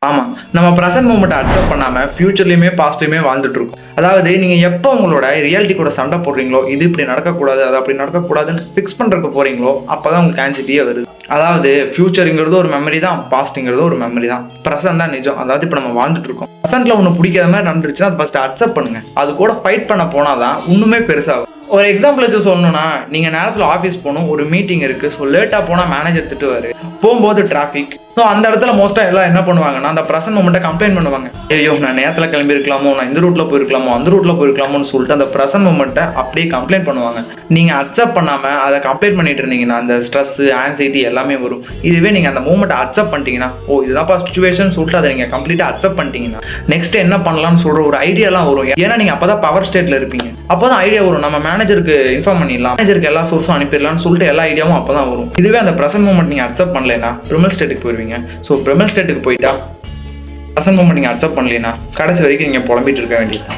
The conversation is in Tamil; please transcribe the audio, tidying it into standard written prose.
ஆமாம், நம்ம ப்ரெசன்ட் மூமெண்ட்டை அக்செப்ட் பண்ணாமல் ஃபியூச்சர்லையுமே பாஸ்ட்லையுமே வாழ்ந்துட்டு இருக்கோம். அதாவது நீங்கள் எப்போ உங்களோட ரியாலிட்டி கூட சண்டை போடுறீங்களோ, இது இப்படி நடக்கக்கூடாது, அது அப்படி நடக்கக்கூடாதுன்னு ஃபிக்ஸ் பண்ணுறதுக்கு போகிறீங்களோ, அப்போ தான் உங்களுக்கு ஆன்சைட்டியே வருது. அதாவது ஃபியூச்சருங்கிறது ஒரு மெமரி தான், பாஸ்ட்டுங்கிறது ஒரு மெமரி தான், ப்ரெசன்ட் தான் நிஜம். அதாவது இப்போ நம்ம வாழ்ந்துட்டு இருக்கோம். ப்ரெசென்ட்டில் ஒன்று பிடிக்காத மாதிரி நடந்துருச்சுன்னா அது ஃபஸ்ட்டு அக்செப்ட் பண்ணுங்க. அது கூட ஃபைட் பண்ண போனால் தான் இன்னுமே பெருசாகும். ஒரு எக்ஸாம்பிள் வச்சு சொல்லணும்னா, நீங்கள் நேரத்தில் ஆஃபீஸ் போகணும், ஒரு மீட்டிங் இருக்குது, ஸோ லேட்டாக போனால் மேனேஜர் திட்டுவார், போகும்போது டிராஃபிக். ஸோ அந்த இடத்துல மோஸ்ட்டாக எல்லாம் என்ன பண்ணுவாங்கன்னா, அந்த ப்ரெசன்ட் மூமெண்ட்டை கம்ப்ளைண்ட் பண்ணுவாங்க. ஐயோ நான் நேரத்தில் கிளம்பியிருக்கலாமோ, நான் இந்த ரூட்டில் போயிருக்கலாமோ, அந்த ரூட்டில் போயிருக்கலாமோன்னு சொல்லிட்டு அந்த ப்ரெசன்ட் மூமெண்ட்டை அப்படியே கம்ப்ளைண்ட் பண்ணுவாங்க. நீங்கள் அக்செப்ட் பண்ணாமல் அதை கம்ப்ளைண்ட் பண்ணிட்டு இருந்தீங்கன்னா அந்த ஸ்ட்ரெஸ்ஸு, ஆன்சைட்டி எல்லாமே வரும். இதுவே நீங்கள் அந்த மூமெண்ட்டை அக்செப்ட் பண்ணிட்டீங்கன்னா, ஓ இதுதான்ப்பா சுச்சுவேஷன் சொல்லிட்டு அதை நீங்கள் கம்ப்ளீட்டாக அக்செப்ட் பண்ணிட்டீங்கன்னா நெக்ஸ்ட் என்ன பண்ணலாம்னு சொல்கிற ஒரு ஐடியாலாம் வரும். ஏன்னா நீங்கள் அப்போ தான் பவர் ஸ்டேட்டில் இருப்பீங்க. அப்போ தான் ஐடியா வரும், நம்ம மேனேஜருக்கு இன்ஃபார்ம் பண்ணிடலாம், மேனேஜருக்கு எல்லா சோர்ஸும் அனுப்பிடலாம்னு சொல்லிட்டு எல்லா ஐடியாவும் அப்போ தான் வரும். இதுவே அந்த ப்ரெசன்ட் மூமெண்ட் நீங்கள் அக்செப்ட் பண்ணலைன்னா ப்ரிமல் ஸ்டேட்டுக்கு போயிருவீங்க. ஸோ ப்ரிமல் ஸ்டேட்டுக்கு போயிட்டா ப்ரெசன்ட் மூமெண்ட் நீங்கள் அக்செப்ட் பண்ணலைன்னா கடைசி வரைக்கும் நீங்கள் புலம்பிட்டு இருக்க வேண்டியது.